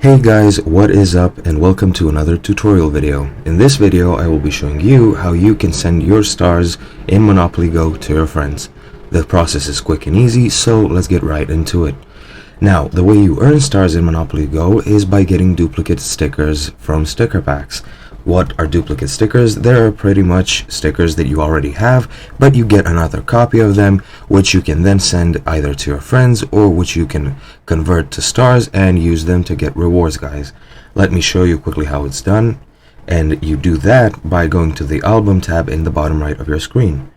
Hey guys, what is up and welcome to another tutorial video. In this video I will be showing you how you can send your stars in Monopoly Go to your friends. The process is quick and easy, so let's get right into it. Now, the way you earn stars in Monopoly Go is by getting duplicate stickers from sticker packs. What are duplicate stickers? They're pretty much stickers that you already have, but you get another copy of them, which you can then send either to your friends or which you can convert to stars and use them to get rewards, guys. Let me show you quickly how it's done. And you do that by going to the album tab in the bottom right of your screen.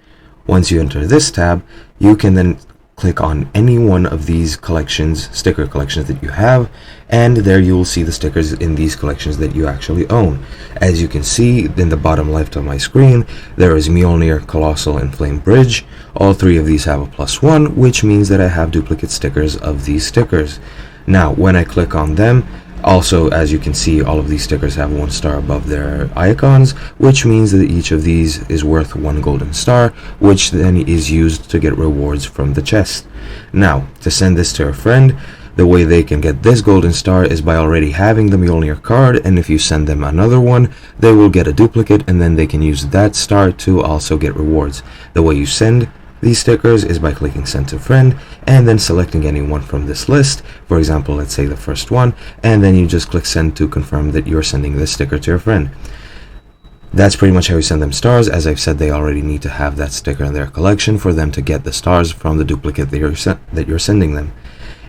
Once you enter this tab, you can then click on any one of these collections, sticker collections that you have, and there you will see the stickers in these collections that you actually own. As you can see in the bottom left of my screen, there is Mjolnir, Colossal, and Flame Bridge. All three of these have a +1, which means that I have duplicate stickers of these stickers. Now, when I click on them, also, as you can see, all of these stickers have 1 star above their icons, which means that each of these is worth 1 golden star, which then is used to get rewards from the chest. Now, to send this to a friend, the way they can get this golden star is by already having the Mjolnir card, and if you send them another one, they will get a duplicate, and then they can use that star to also get rewards. The way you send these stickers is by clicking send to friend and then selecting any one from this list. For example, let's say the first one, and then you just click send to confirm that you're sending this sticker to your friend. That's pretty much how you send them stars. As I've said, they already need to have that sticker in their collection for them to get the stars from the duplicate that you're sending them.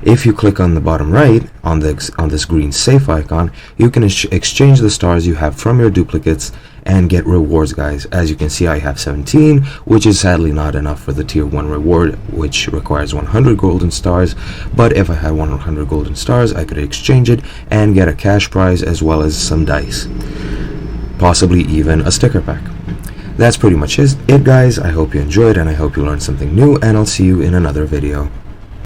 If you click on the bottom right on this green safe icon, you can exchange the stars you have from your duplicates and get rewards, guys. As you can see, I have 17, which is sadly not enough for the tier 1 reward, which requires 100 golden stars. But if I had 100 golden stars, I could exchange it and get a cash prize as well as some dice, possibly even a sticker pack. That's pretty much it, guys. I hope you enjoyed and I hope you learned something new, and I'll see you in another video.